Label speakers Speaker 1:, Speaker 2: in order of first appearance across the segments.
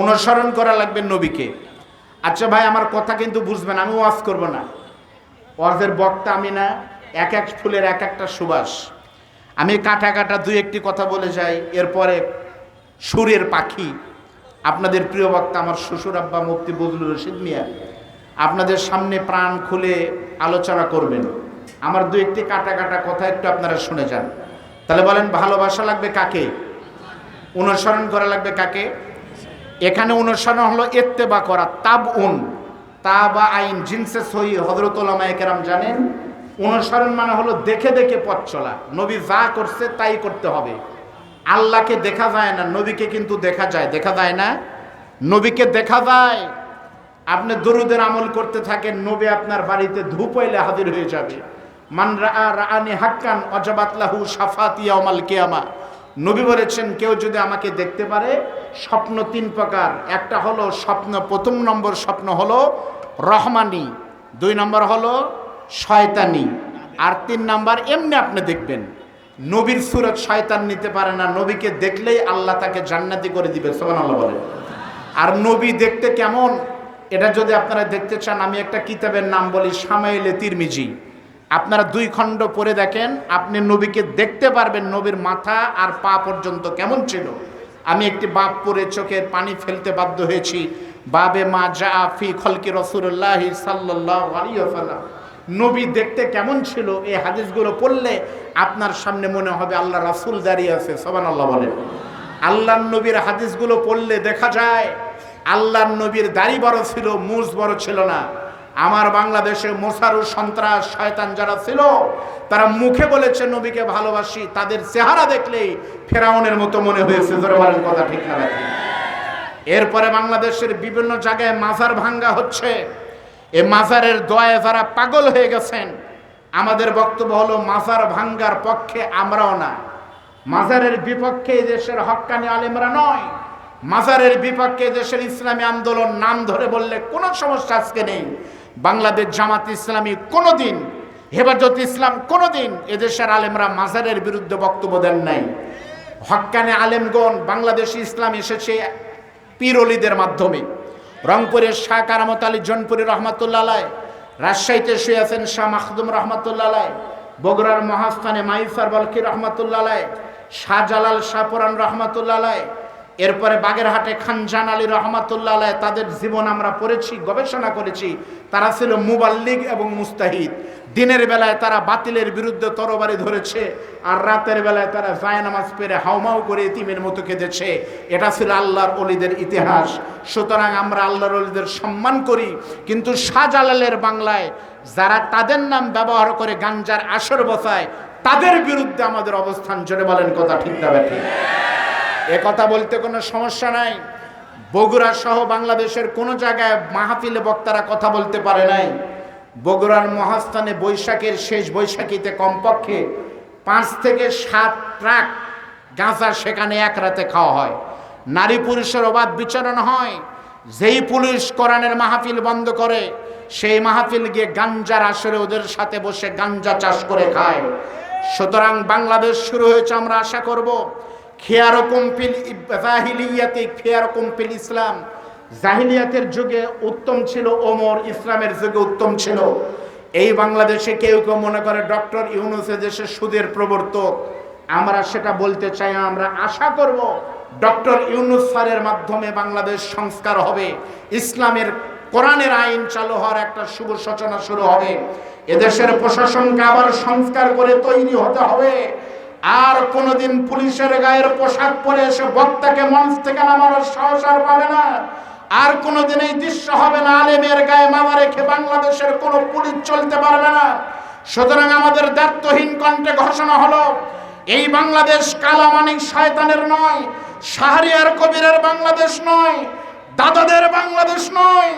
Speaker 1: অনুসরণ করা লাগবে নবীকে। আচ্ছা ভাই, আমার কথা কিন্তু বুঝবেন, আমি ওয়াজ করব না, ওয়াজের বক্তা আমি না। এক এক ফুলের এক একটা সুবাস। আমি কাটা কাটা দুই একটি কথা বলে যাই, এরপরে সুরের পাখি আপনাদের প্রিয় বক্তা আমার শ্বশুর আব্বা মুফতি বজলুর রশিদ মিয়া আপনাদের সামনে প্রাণ খুলে আলোচনা করবেন। আমার দুই একটি কাটা কাটা কথা একটু আপনারা শুনে যান। তাহলে বলেন, ভালোবাসা লাগবে কাকে? অনুসরণ করা লাগবে কাকে? এখানে অনুসরণ হলো ইত্তেবা করা, তাবউন, তাবা আইন জিনসে সহি। হযরত উলামায়ে কেরাম জানেন অনুসরণ মানে হলো দেখে দেখে পথ চলা। নবী যা করছে তাই করতে হবে। আল্লাহকে দেখা যায় না, নবীকে কিন্তু দেখা যায়। দেখা যায় না? নবীকে দেখা যায়। আপনি দরুদের আমল করতে থাকেন, নবী আপনার বাড়িতে ধূপ হইলে হাজির হয়ে যাবে। মান রাআনি হাক্কান ওয়াজাবাত লাহু শাফাতি ইয়াউমাল কিয়ামা। নবী বলেছেন, কেউ যদি আমাকে দেখতে পারে, স্বপ্ন তিন প্রকার। একটা হলো স্বপ্ন, প্রথম নম্বর স্বপ্ন হলো রহমানি, দুই নম্বর হলো শয়তানি, আর তিন নম্বর এমনি আপনি দেখবেন। নবীর সুরত শয়তান নিতে পারে না, নবীকে দেখলেই আল্লাহ তাকে জান্নাতি করে দিবে। সুবহানাল্লাহ বলেন। আর নবী দেখতে কেমন, এটা যদি আপনারা দেখতে চান, আমি একটা কিতাবের নাম বলি, শামাইলে তিরমিজি। আপনারা 2 খণ্ড পড়ে দেখেন, আপনি নবীকে দেখতে পারবেন নবীর মাথা আর পা পর্যন্ত কেমন ছিল। আমি একটি বাব পড়ে চোখের পানি ফেলতে বাধ্য হয়েছি। বাবে মা জা ফি খলকি রাসূলুল্লাহ সাল্লাল্লাহু আলাইহি ওয়াসাল্লাম, নবী দেখতে কেমন ছিল। এই হাদিসগুলো পড়লে আপনার সামনে মনে হবে আল্লাহ রাসূল দাঁড়িয়ে আছে। সুবহানাল্লাহ বলেন। আল্লাহর নবীর হাদিসগুলো পড়লে দেখা যায় আল্লাহর নবীর দাড়ি বড় ছিল, মুজ বড় ছিল না। আমার বাংলাদেশে মোসারু সন্ত্রাস শয়তান যারা ছিল, তারা মুখে বলেছে নবীকে ভালোবাসি, তাদের চেহারা দেখলেই ফেরাউনের মতো মনে হয়েছে। জোরে বলেন, কথা ঠিক না নাকি? এরপরে বাংলাদেশের বিভিন্ন জায়গায় মাজার ভাঙ্গা হচ্ছে। এই মাজারের দোয়ায় যারা পাগল হয়ে গেছেন, আমাদের বক্তব্য হলো মাজার ভাঙ্গার পক্ষে আমরাও না, মাজারের বিপক্ষে দেশের হক্কানি আলেমরা নয়, মাজারের বিপক্ষে দেশের ইসলামী আন্দোলন নাম ধরে বললে কোনো সমস্যা আজকে নেই। বাংলাদেশ জামাত ইসলামী কোনোদিন, হেফাজত ইসলাম কোনোদিন এদেশের আলেমরা মাজারের বিরুদ্ধে বক্তব্য দেন নাই। হক্কানি আলেমগণ বাংলাদেশে ইসলাম এসেছে পীর ওলিদের মাধ্যমে। রংপুরের শাহ কারামত আলী জনপুরি রহমাতুল্লাহ আলাইহ, রাজশাহীতে শুয়ে আছেন শাহ মাখদুম রহমাতুল্লাহ আলাইহ, বগুড়ার মহাস্থানে মাইসার বলকি রহমাতুল্লাহ আলাইহ, শাহজালাল শাহপুরান রহমাতুল্লাহ আলাইহ, এরপরে বাগেরহাটে খানজান আলী রহমাতুল্লাহ আলাইহ। তাদের জীবন আমরা পড়েছি, গবেষণা করেছি। তারা ছিল মুবাল্লিগ এবং মুস্তাহিদ। দিনের বেলায় তারা বাতিলের বিরুদ্ধে তরবারি ধরেছে, আর রাতের বেলায় তারা জায়নামাজ পেরে হাউমাউ করে ইতিমের মতো কেঁদেছে। এটা ছিল আল্লাহর ওলিদের ইতিহাস। সুতরাং আমরা আল্লাহর ওলিদের সম্মান করি, কিন্তু শাহজালালের বাংলায় যারা তাদের নাম ব্যবহার করে গাঞ্জার আসর বসায়, তাদের বিরুদ্ধে আমাদের অবস্থান। জোরে বলেন, কথা ঠিক না ঠিক? এ কথা বলতে কোনো সমস্যা নাই। বগুড়া সহ বাংলাদেশের কোনো জায়গায় মাহফিলে বক্তারা কথা বলতে পারে নাই। বগুড়ার মহাস্থানে বৈশাখের শেষ বৈশাখীতে কমপক্ষে 5 থেকে 7 ট্রাক গাঁজা সেখানে এক রাতে খাওয়া হয়। নারী পুরুষের অবাধ বিচরণ হয়। যেই পুলিশ কোরআনের মাহফিল বন্ধ করে, সেই মাহফিল গিয়ে গাঞ্জার আসরে ওদের সাথে বসে গাঞ্জা চাষ করে খায়। সুতরাং বাংলাদেশ শুরু হয়েছে, আমরা আশা করব খিয়ারকুম ফিল জাহিলিয়াতি খিয়ারকুম ফিল ইসলাম। জাহিলিয়াতের যুগে উত্তম ছিল ওমর, ইসলামের যুগে উত্তম ছিল। এই বাংলাদেশে কেউ কেউ মনে করে ডক্টর ইউনূস দেশের সুদের প্রবর্তক। আমরা সেটা বলতে চাই, আমরা আশা করব ডক্টর ইউনূস স্যারের মাধ্যমে বাংলাদেশ সংস্কার হবে, ইসলামের কোরআনের আইন চালু হওয়ার একটা শুভ সূচনা শুরু হবে। এদেশের প্রশাসনকে আবার সংস্কার করে তৈরি হতে হবে। আর কোনোদিন পুলিশের গায়ের পোশাক পরে এসে বক্তাকে মঞ্চ থেকে নামানোর সাহস আর পাবে না। আর কোনোদিন এই দৃশ্য হবে না, আলেমের গায়ে মামা রেখে বাংলাদেশের কোনো পুলিশ চলতে পারবে না। সুতরাং আমাদের দায়িত্বহীন কণ্ঠে ঘোষণা হলো, এই বাংলাদেশ কালামানিক শয়তানের নয়, শাহরিয়ার কবিরের বাংলাদেশ নয়, দাদাদের বাংলাদেশ নয়।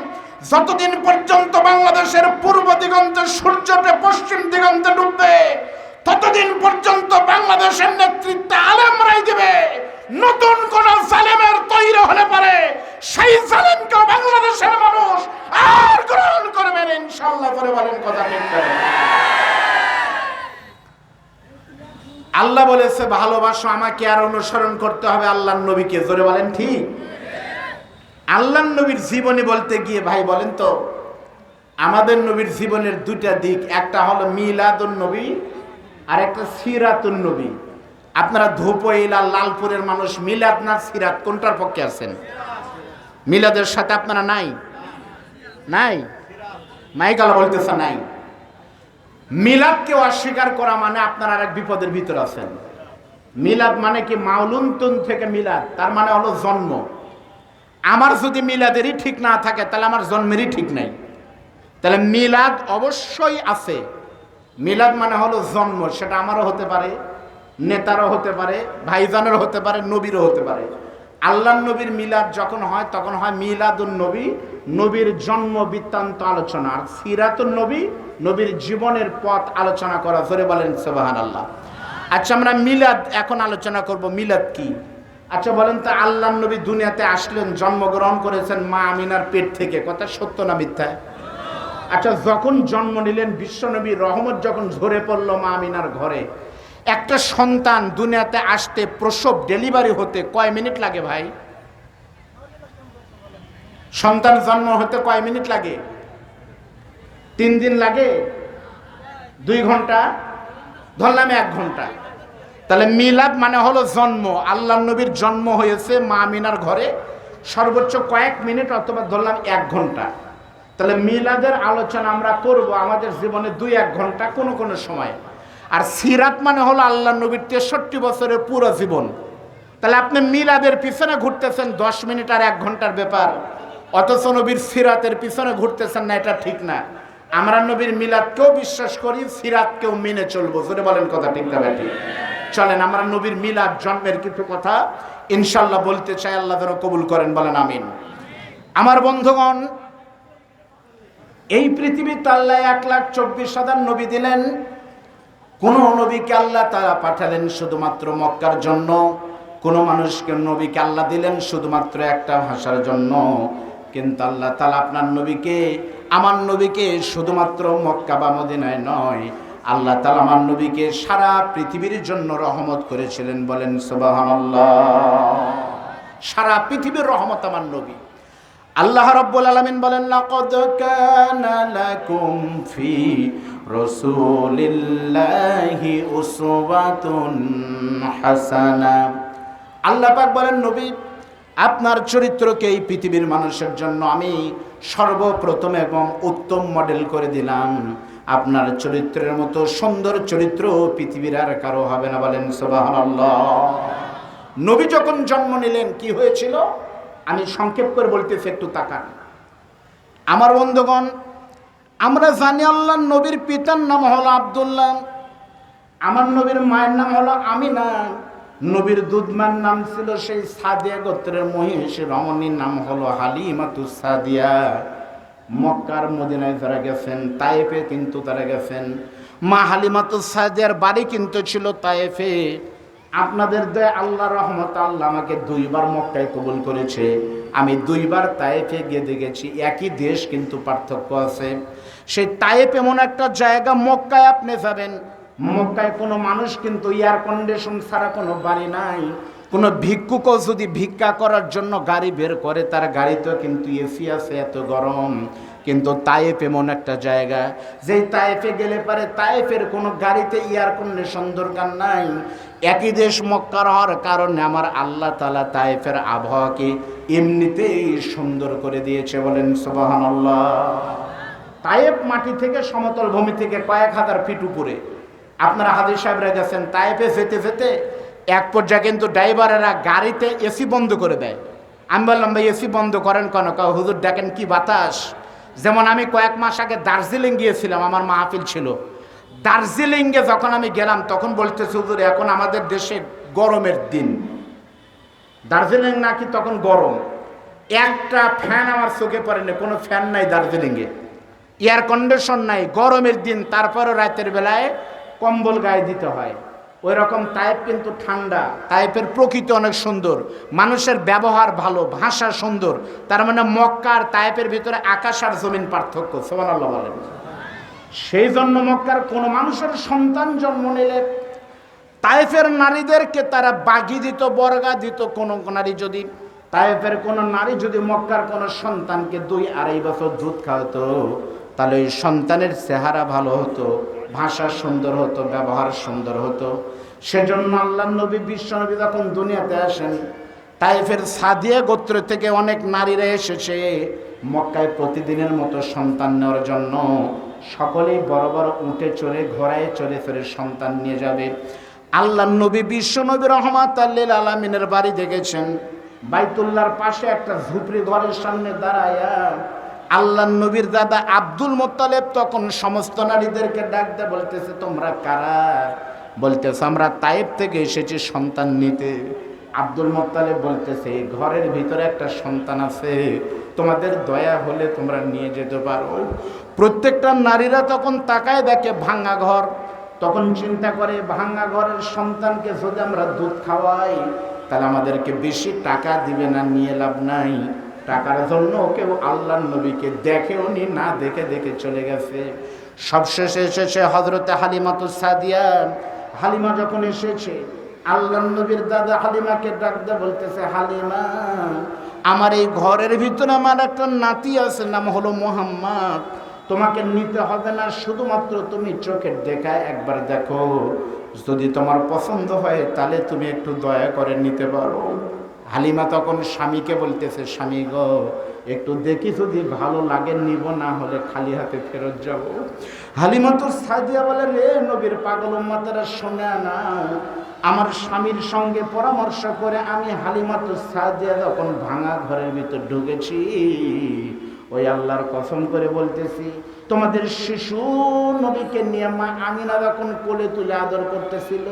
Speaker 1: যতদিন পর্যন্ত বাংলাদেশের পূর্ব দিগন্তে সূর্যটা পশ্চিম দিগন্তে ডুববে, ততদিন পর্যন্ত বাংলাদেশের নেতৃত্বে আলেমরাই দেবে। নতুন কোন জালেমের তৈরি হলে পারে সেই জালেমকে বাংলাদেশের মানুষ আর গ্রহণ করবেন ইনশাআল্লাহ। করে বলেন, কথা ঠিক করে। আল্লাহ বলেছে ভালোবাসো আমাকে, আর অনুসরণ করতে হবে আল্লাহর নবীকে। জোরে বলেন ঠিক। আল্লাহর নবীর জীবনী বলতে গিয়ে ভাই বলেন তো, আমাদের নবীর জীবনের দুইটা দিক, একটা হলো মিলাদুন নবী আর একটা সিরাতুন নবী। আপনারা ধুপইলা লালপুরের মানুষ মিলাদ না সিরাত কোনটার পক্ষে আছেন? মিলাদের সাথে আপনারা নাই নাই মাইকালা বলতেছে নাই। মিলাদকে অস্বীকার করা মানে আপনারা আর এক বিপদের ভিতর আছেন। মিলাদ মানে কি? মাউলুনতুন থেকে মিলাদ, তার মানে হলো জন্ম। আমার যদি মিলাদেরই ঠিক না থাকে তাহলে আমার জন্মেরই ঠিক নাই। তাহলে মিলাদ অবশ্যই আছে। মিলাদ মানে হলো জন্ম, সেটা আমারও হতে পারে, নেতারও হতে পারে, ভাইজানেরও হতে পারে, নবীরও হতে পারে। আল্লাহর নবীর মিলাদ যখন হয় তখন হয় মিলাদুন নবী, নবীর জন্ম বৃত্তান্ত আলোচনা। আর সিরাতুন নবী, নবীর জীবনের পথ আলোচনা করা। জোরে বলেন সুবহানাল্লাহ। আচ্ছা, আমরা মিলাদ এখন আলোচনা করব। মিলাদ কি? আচ্ছা বলেন তো, আল্লাহর নবী দুনিয়াতে আসলেন, জন্মগ্রহণ করেছেন মা আমিনার পেট থেকে, কথা সত্য না মিথ্যা? আচ্ছা, যখন জন্ম নিলেন বিশ্বনবী রহমত যখন ঝরে পড়লো মা আমিনার ঘরে, একটা সন্তান দুনিয়াতে আসতে, প্রসব ডেলিভারি হতে কয় মিনিট লাগে ভাই? সন্তান জন্ম হতে কয় মিনিট লাগে? 3 দিন লাগে? 2 ঘন্টা? ধরলাম 1 ঘন্টা। তাহলে মিলাদ মানে হলো জন্ম। আল্লাহর নবীর জন্ম হয়েছে মা আমিনার ঘরে, সর্বোচ্চ কয়েক মিনিট অথবা ধরলাম 1 ঘন্টা। তাহলে মিলাদের আলোচনা আমরা করব আমাদের জীবনে 2-1 ঘন্টা কোনো কোনো সময়। আর সিরাত মানে হলো আল্লাহর নবীর 63 বছরের পুরো জীবন। তাহলে আপনি মিলাদের পিছনে ঘুরতেছেন 10 মিনিট আর 1 ঘন্টার ব্যাপার, অথচ নবীর সিরাতের পিছনে ঘুরতেছেন না, এটা ঠিক না। আমরা নবীর মিলাদকেও বিশ্বাস করি, সিরাতকেও মেনে চলবো। জোরে বলেন কথা ঠিক না ঠিক? চলেন আমরা নবীর মিলাদ জন্মের কিছু কথা ইনশাল্লাহ বলতে চাই, আল্লাহ যেন কবুল করেন, বলেন আমিন। আমার বন্ধুগণ, এই পৃথিবীতে আল্লাহ 1,24,000 নবী দিলেন। কোন নবীকে আল্লাহ তাআলা পাঠালেন শুধুমাত্র মক্কার জন্য, কোন মানুষকে নবীকে আল্লাহ দিলেন শুধুমাত্র একটা ভাষার জন্য। কিন্তু আল্লাহ তাআলা আপনার নবীকে, আমার নবীকে শুধুমাত্র মক্কা বা মদিনায় নয়, আল্লাহ তাআলা আমার নবীকে সারা পৃথিবীর জন্য রহমত করেছিলেন। বলেন সুবহানাল্লাহ। সারা পৃথিবীর রহমত আমার নবী। আল্লাহ রাব্বুল আলামিন বলেন, লাকাদ কানা লাকুম ফি রাসূলিল্লাহি উসওয়াতুন হাসানা। আল্লাহ পাক বলেন, নবী আপনার চরিত্রকে এই পৃথিবীর মানুষের জন্য আমি সর্বপ্রথম এবং উত্তম মডেল করে দিলাম। আপনার চরিত্রের মতো সুন্দর চরিত্র পৃথিবীর আর কারো হবে না। বলেন সুবহানাল্লাহ। নবী যখন জন্ম নিলেন কি হয়েছিল আমি সংক্ষেপ করে বলতেছি, একটু তাকান। আমার বন্ধুগণ, আমরা জানি আল্লাহর নবীর পিতার নাম হলো আব্দুল্লাহ, আমার নবীর মায়ের নাম হলো আমিনা, নবীর দুধমার নাম ছিল সেই সাদিয়া গোত্রের মহিষী রমণীর নাম হলো হালিমাতুস সাদিয়া। মক্কার মদিনায় যারা গেছেন, তায়েফে কিন্তু তারা গেছেন। মা হালিমাতুস সাদিয়ার বাড়ি কিন্তু ছিল তায়েফে। আপনাদের দয়া আল্লাহর রহমত, আল্লাহ আমাকে 2 বার মক্কায় কবুল করেছে। আমি 2 বার তায়েফে গিয়ে দেখেছি, একই দেশ কিন্তু পার্থক্য আছে। সেই তায়েফ এমন একটা জায়গা, মক্কায় আপনি যাবেন, মক্কায় কোনো মানুষ কিন্তু এয়ার কন্ডিশন ছাড়া কোনো বাড়ি নাই। কোনো ভিক্ষুকও যদি ভিক্ষা করার জন্য গাড়ি বের করে, তার গাড়িতেও কিন্তু এসি আছে, এত গরম। কিন্তু তায়েফ এমন একটা জায়গা, যেই তায়েফে গেলে পারে তায়েফের কোনো গাড়িতে এয়ার কন্ডিশন দরকার নাই। একই দেশ মক্কার হওয়ার কারণে আমার আল্লাহ তাআলা তায়েফের আবহাওয়াকে এমনিতেই সুন্দর করে দিয়েছে। বলেন সুবহানাল্লাহ। তায়েফ মাটি থেকে, সমতল ভূমি থেকে কয়েক হাজার ফিট উপরে। আপনারা হাজির সাহেবরা গেছেন, তায়েফে যেতে যেতে এক পর্যায়ে কিন্তু ড্রাইভারেরা গাড়িতে এসি বন্ধ করে দেয়। আমি বললাম, ভাই এসি বন্ধ করেন কেন? হুজুর দেখেন কি বাতাস। যেমন আমি কয়েক মাস আগে দার্জিলিং গিয়েছিলাম, আমার মাহফিল ছিল। দার্জিলিংয়ে যখন আমি গেলাম তখন বলতেছে, হুজুর এখন আমাদের দেশে গরমের দিন, দার্জিলিং নাকি তখন গরম। একটা ফ্যান আমার চোখে পড়েনি, কোনো ফ্যান নাই দার্জিলিংয়ে, এয়ার কন্ডিশন নাই, গরমের দিন, তারপরও রাতের বেলায় কম্বল গায়ে দিতে হয়। ওই রকম তায়েফ কিন্তু ঠান্ডা। তায়েফের প্রকৃতি অনেক সুন্দর, মানুষের ব্যবহার ভালো, ভাষা সুন্দর। তার মানে মক্কা আর তায়েফের ভিতরে আকাশ আর জমিন পার্থক্য। সুবহানাল্লাহ বলেন। সেই জন্য মক্কার কোন মানুষের সন্তান জন্ম নিলে তায়েফের নারীদেরকে তারা বাগি দিত, বর্গা দিত। কোন নারী যদি তায়েফের কোনো নারী যদি মক্কার কোনো সন্তানকে 2-2.5 বছর দুধ খাওয়াতো, তাহলে ওই সন্তানের চেহারা ভালো হতো, ভাষা সুন্দর হতো, ব্যবহার সুন্দর হতো। সেজন্য আল্লাহর নবী বিশ্বনবী যখন দুনিয়াতে আসেন, তায়েফের সাদিয়া গোত্র থেকে অনেক নারীরা এসেছে মক্কায় প্রতিদিনের মতো সন্তান নেওয়ার জন্য। সকলেই বড় বড় উটে চড়ে, ঘোড়ায় চড়ে চড়ে সন্তান নিয়ে যাবে। আল্লাহর নবী বিশ্বনবী রহমাতুল লিল আলামিনের বাড়ি দেখেছেন বাইতুল্লাহর পাশে একটা ঝুপড়ি ঘরের সামনে দাঁড়ায়া আল্লাহর নবীর দাদা আব্দুল মোত্তালেব তখন সমস্ত নারীদেরকে ডাক দিয়ে বলতেছে, তোমরা কারা? বলতেছে, আমরা তায়েফ থেকে এসেছি সন্তান নিতে। আব্দুল মোত্তালেব বলতেছে, ঘরের ভিতরে একটা সন্তান আছে, তোমাদের দয়া হলে তোমরা নিয়ে যেতে পারো। প্রত্যেকটা নারীরা তখন তাকায় দেখে ভাঙা ঘর, তখন চিন্তা করে ভাঙা ঘরের সন্তানকে যদি আমরা দুধ খাওয়াই তাহলে আমাদেরকে বেশি টাকা দিবে না, নিয়ে লাভ নাই। টাকার জন্য কেউ আল্লাহর নবীকে দেখেও নি, না দেখে দেখে চলে গেছে। সবশেষে এসেছে হযরতে হালিমাতুস সাদিয়া। হালিমা যখন এসেছে আল্লাহর নবীর দাদা হালিমাকে ডাক দিয়ে বলতেছে, হালিমা, আমার এই ঘরের ভিতরে আমার একটা নাতি আছে, নাম হলো মুহাম্মদ। তোমাকে নিতে হবে না, শুধুমাত্র তুমি চোখের দেখায় একবার দেখো, যদি তোমার পছন্দ হয় তাহলে তুমি একটু দয়া করে নিতে পারো। হালিমা তখন স্বামীকে বলতেছে, স্বামী গো, একটু দেখি, যদি ভালো লাগে নিব, না হলে খালি হাতে ফেরত যাব। হালিমা তো সাদিয়া বলে, রে নবীর পাগল উম্মতেরা শোনে না, আমার স্বামীর সঙ্গে পরামর্শ করে আমি হালিমা তো সাদিয়া যখন ভাঙা ঘরের ভিতর ঢুকেছি, ওই আল্লাহর কসম করে বলতেছি, তোমাদের শিশু নবীকে নিয়ে মা আমিনা যখন কোলে তুলে আদর করতেছিল,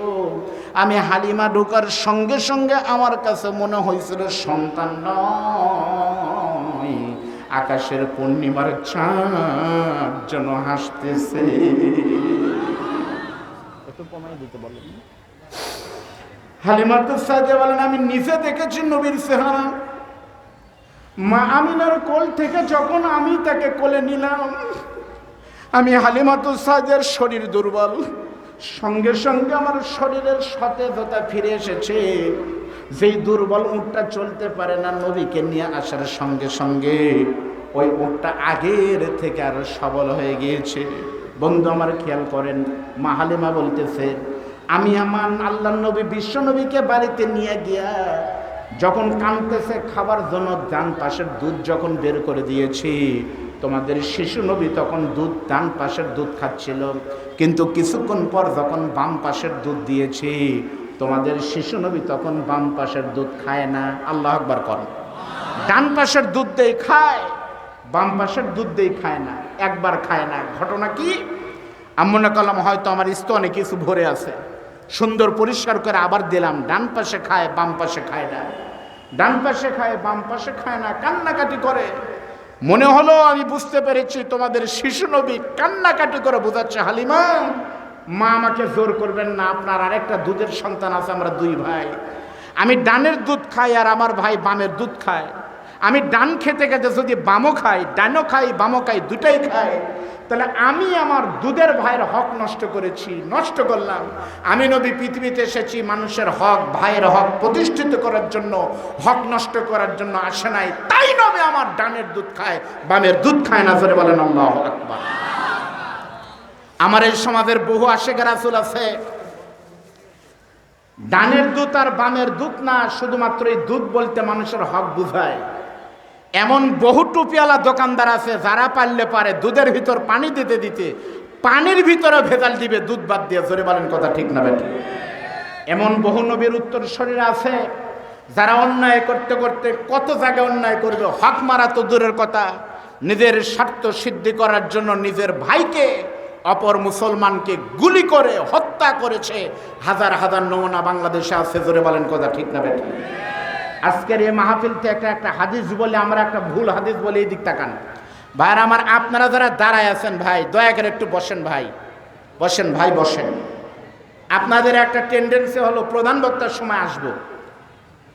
Speaker 1: আমি হালিমা ঢোকার সঙ্গে সঙ্গে আমার কাছে মনে হয়েছিল সন্তান নয়, আকাশের পূর্ণিমার চাঁদ যেন হাসতেছে। একটু কমাই দিতে বলেন। হালিমা তো সাদিয়া বলেন, আমি নিজে দেখেছি নবীর চেহারা। মা আমিনার কোল থেকে যখন আমি তাকে কোলে নিলাম, আমি হালিমাতুস সাদিয়ার শরীর দুর্বল, সঙ্গে সঙ্গে আমার শরীরের সতেজতা ফিরে এসেছে। যেই দুর্বল উটটা চলতে পারে না, নবীকে নিয়ে আসার সঙ্গে সঙ্গে ওই উটটা আগের থেকে আরো সবল হয়ে গিয়েছে। বন্ধু আমার খেয়াল করেন, মা হালিমা বলতেছে, আমি আমার আল্লাহর নবী বিশ্ব নবীকে বাড়িতে নিয়ে গিয়া যখন কাঁদতেছে খাবার জন্য, ডান পাশের দুধ যখন বের করে দিয়েছি, তোমাদের শিশু নবী তখন ডান পাশের দুধ খাচ্ছিল। কিন্তু কিছুক্ষণ পর যখন বাম পাশের দুধ দিয়েছি, তোমাদের শিশু নবী তখন বাম পাশের দুধ খায় না। আল্লাহ আকবার করেন। ডান পাশের দুধ দেই খায়, বাম পাশের দুধ দেই খায় না, একবার খায় না। ঘটনা কি? আম্মুনা কলম হয়তো আমার স্তনে কিছু ভরে আছে, সুন্দর পরিষ্কার করে আবার দিলাম, ডান পাশে খায়, বাম পাশে খায় না, ডান পাশে খায়, বাম পাশে খায় না, কান্নাকাটি করে। মনে হলো আমি বুঝতে পেরেছি তোমাদের শিশু নবী কান্নাকাটি করে বোঝাচ্ছে, হালিমা, মা আমাকে জোর করবেন না, আপনার আরেকটা দুধের সন্তান আছে, আমরা দুই ভাই, আমি ডানের দুধ খাই আর আমার ভাই বামের দুধ খায়। আমি ডান খেতে খেতে যদি বামও খাই, ডানও খাই, বামও খাই, দুটাই খাই, তাহলে আমি আমার দুধের ভাইয়ের হক নষ্ট করেছি, নষ্ট করলাম। আমি নবী পৃথিবীতে এসেছি মানুষের হক, ভাইয়ের হক প্রতিষ্ঠিত করার জন্য, হক নষ্ট করার জন্য আসে নাই। তাই নবী আমার ডানের দুধ খায়, বামের দুধ খায় না। জোরে বলেন আল্লাহু আকবার। আমার এই সমাজের বহু আশেক রাসূল আছে, ডানের দুধ আর বামের দুধ না, শুধুমাত্র এই দুধ বলতে মানুষের হক বুঝায়। এমন বহু টুপিওয়ালা দোকানদার আছে যারা পারলে পারে দুধের ভিতর পানি দিতে দিতে পানির ভিতরে ভেজাল দিবে দুধ বাদ দিয়ে। জোরে বলেন কথা ঠিক না বেঠিক? এমন বহু নবীর উত্তর শরীরে আছে যারা অন্যায় করতে করতে কত জায়গায় অন্যায় করবে, হক মারা তো দূরের কথা, নিজের স্বার্থ সিদ্ধি করার জন্য নিজের ভাইকে, অপর মুসলমানকে গুলি করে হত্যা করেছে। হাজার হাজার নমুনা বাংলাদেশে আছে। জোরে বলেন কথা ঠিক না বেঠিক? আজকের এই মাহফিল থেকে একটা হাদিস বলে আমরা একটা ভুল হাদিস বলে এই দিক তাকান। ভাইরা আমার, আপনারা যারা দাঁড়ায় আছেন ভাই, দয়া করে একটু বসেন ভাই, বসেন ভাই, বসেন। আপনাদের একটা টেন্ডেন্সি হলো প্রধান বক্তার সময় আসবো,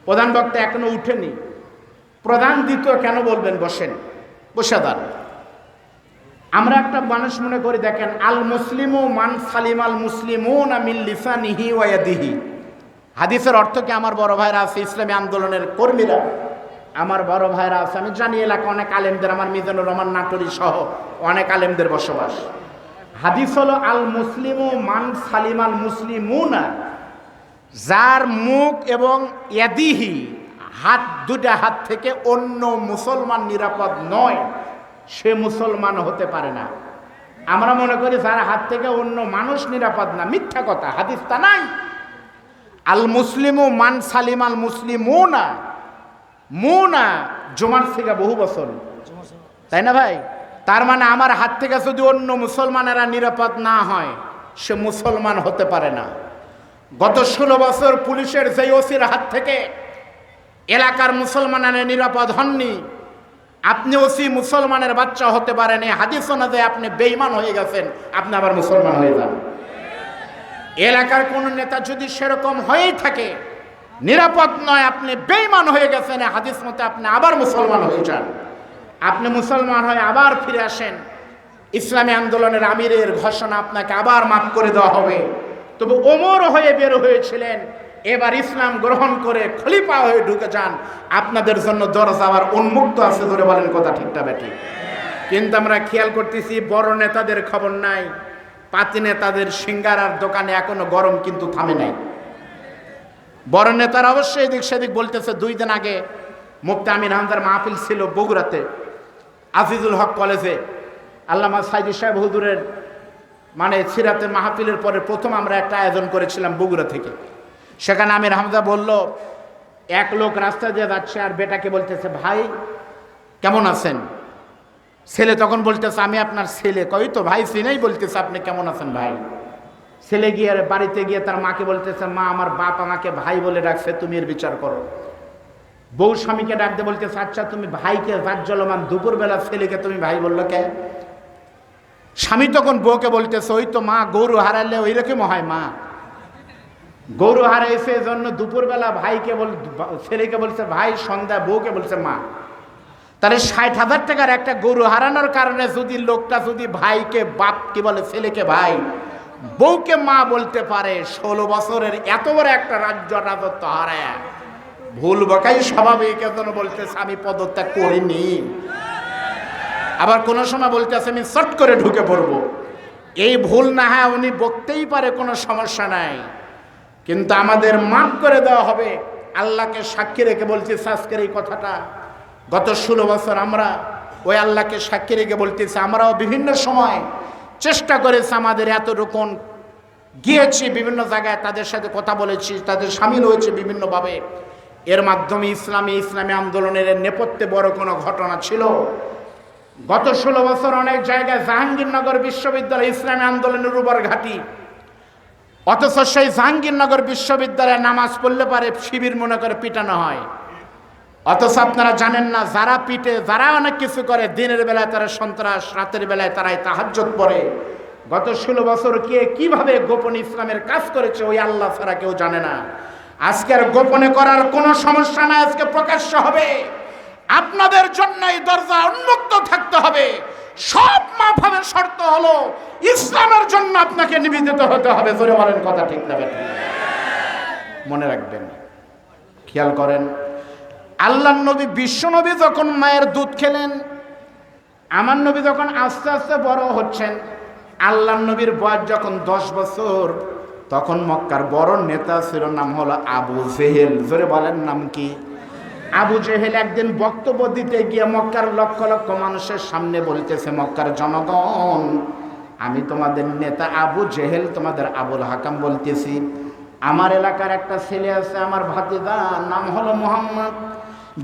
Speaker 1: প্রধান বক্তা এখনো উঠেনি, প্রধান দ্বিতীয় কেন বলবেন? বসেন, বসে দাঁড়। আমরা একটা মানুষ মনে করি, দেখেন, আল মুসলিমু মান সালিম আল মুসলিমুনা মিন লিসানিহি ওয়া ইয়াদিহি। হাদিসের অর্থ কি আমার বড় ভাইরা আছে, ইসলামী আন্দোলনের কর্মীরা, আমার বড় ভাইরা আছে, আমি জানি এলাকা অনেক আলেমদের, আমার মিজানুর রহমান নাটোরি সহ অনেক আলেমদের বসবাস। হাদিস হলো আল মুসলিমু মান সালিমাল মুসলিমুনা, যার মুখ এবং ইয়াদিহি হাত, দুটা হাত থেকে অন্য মুসলমান নিরাপদ নয়, সে মুসলমান হতে পারে না। আমরা মনে করি যার হাত থেকে অন্য মানুষ নিরাপদ না, মিথ্যা কথা, হাদিস তা নাই। আল মুসলিমু মান সালিমাল মুসলিমুনা, মুনা জুমার থেকে বহু বছর, তাই না ভাই? তার মানে আমার হাত থেকে যদি অন্য মুসলমানেরা নিরাপদ না হয়, সে মুসলমান হতে পারে না। গত 16 বছর পুলিশের যে ওসির হাত থেকে এলাকার মুসলমানেরা নিরাপদ হননি, আপনি ওসি মুসলমানের বাচ্চা হতে পারেন, হাদিস অনুযায়ী আপনি বেঈমান হয়ে গেছেন, আপনি আবার মুসলমান হয়ে যান। এলাকার কোন নেতা যদি সেরকম হয়েই থাকে, নিরাপদ নয়, আপনি বেঈমান হয়ে গেছেন, হাদিস মতে আপনি আবার মুসলমান হয়ে যান। আপনি মুসলমান হয়ে আবার ফিরে আসেন, ইসলামী আন্দোলনের আমিরের ঘোষণা আপনাকে আবার মাফ করে দেওয়া হবে। তবে ওমর হয়ে বের হয়েছিলেন, এবার ইসলাম গ্রহণ করে খলিফা হয়ে ঢুকে যান, আপনাদের জন্য দরজা আবার উন্মুক্ত আছে। ধরে বলেন কথা ঠিকটা বেঠি? কিন্তু আমরা খেয়াল করতেছি বড় নেতাদের খবর নাই, পাতি নেতাদের সিঙ্গারার দোকানে এখনো গরম কিন্তু থামে নাই। বড় নেতারা অবশ্যই এদিক সেদিক বলতেছে। 2 দিন আগে মুফতি আমির হামজার মাহফিল ছিল বগুড়াতে, আজিজুল হক কলেজে। আল্লামা সাইদি সাহেব হুজুরের মানে সিরাতের মাহফিলের পরে প্রথম আমরা একটা আয়োজন করেছিলাম বগুড়া থেকে। সেখানে আমির হামজা বলল, এক লোক রাস্তা দিয়ে যাচ্ছে আর বেটাকে বলতেছে, ভাই কেমন আছেন? ছেলে তখন বলতেছে, আমি আপনার ছেলে। কই তো ভাই চিনেই, বলতেছে আপনি কেমন আছেন ভাই? ছেলে গিয়ে বাড়িতে গিয়ে তার মাকে বলতেছে, মা আমার বাপ আমাকে ভাই বলে ডাকছে, তুমি এর বিচার করো। বউ স্বামীকে ডাকতে বলতেছে, আচ্ছা তুমি ভাইকে জাজ্জলমান দুপুরবেলা ছেলেকে তুমি ভাই বললো কে? স্বামী তখন বউকে বলতেছে, ওই তো মা গরু হারালে ওই রকম হয় মা, গরু হারাইছে এজন্য দুপুরবেলা ভাইকে ছেলেকে বলছে ভাই, সন্ধ্যা বউকে বলছে মা। তাহলে 60,000 টাকার একটা গরু হারানোর কারণে যদি লোকটা যদি ভাইকে বাপ কি বলে, ছেলেকে ভাই, বউকে মা বলতে পারে, 16 বছরের এত বড় একটা রাজত্ব হারায় ভুল বকাই স্বাভাবিক। এজন্য বলতেছে আমি পদত্যাগ করিনি। আবার কোন সময় বলতেছে আমি চট করে ঢুকে পড়বো। এই ভুল না হয় উনি বকতেই পারে, কোনো সমস্যা নাই, কিন্তু আমাদের মাফ করে দেওয়া হবে। আল্লাহকে সাক্ষী রেখে বলছি আজকের এই কথাটা। গত 16 বছর আমরা ওই আল্লাহকে সাক্ষী রেখে বলতেছি, আমরাও বিভিন্ন সময় চেষ্টা করেছি, আমাদের এতটুকুন গিয়েছি বিভিন্ন জায়গায়, তাদের সাথে কথা বলেছি, তাদের সামিল হয়েছে বিভিন্নভাবে। এর মাধ্যমে ইসলামী আন্দোলনের নেপথ্যে বড় কোনো ঘটনা ছিল। গত 16 বছর অনেক জায়গায় জাহাঙ্গীরনগর বিশ্ববিদ্যালয় ইসলামী আন্দোলনের উপর ঘাঁটি, অথচ সেই জাহাঙ্গীরনগর বিশ্ববিদ্যালয়ে নামাজ পড়লে পারে শিবির মনে করে পিটানো হয়। অথচ আপনারা জানেন না, যারা পিটে, যারা অনেক কিছু করে, দিনের বেলায় তারা সন্ত্রাস, রাতের বেলায় তারাই তাহাজ্জুদ পড়ে। গত 16 বছর কে কিভাবে গোপন ইসলামের কাজ করেছে ওই আল্লাহ ছাড়া কেউ জানে না। আজকে আর গোপনে করার কোনো সমস্যা নাই, আজকে প্রকাশ্য হবে। আপনাদের জন্যই দরজা উন্মুক্ত থাকতে হবে, সব মাফ হবে। শর্ত হলো ইসলামের জন্য আপনাকে নিবেদিত হতে হবে। জোরে বলেন কথা ঠিক না বেঠিক? মনে রাখবেন, খেয়াল করেন, আল্লাহর নবী বিশ্ব নবী যখন মায়ের দুধ খেলেন, আমার নবী যখন আস্তে আস্তে বড় হচ্ছেন, আল্লাহর নবীর বয়স যখন 10 বছর, তখন মক্কার বড় নেতা ছিল, নাম হলো আবু জেহেল। জোরে বলেন নাম কি? আবু জেহেল একদিন বক্তব্য দিতে গিয়ে মক্কার লক্ষ লক্ষ মানুষের সামনে বলতেছে, মক্কার জনগণ, আমি তোমাদের নেতা আবু জেহেল, তোমাদের আবুল হাকাম বলতেছি, আমার এলাকার একটা ছেলে আছে, আমার ভাতিজা, নাম হলো মুহাম্মদ।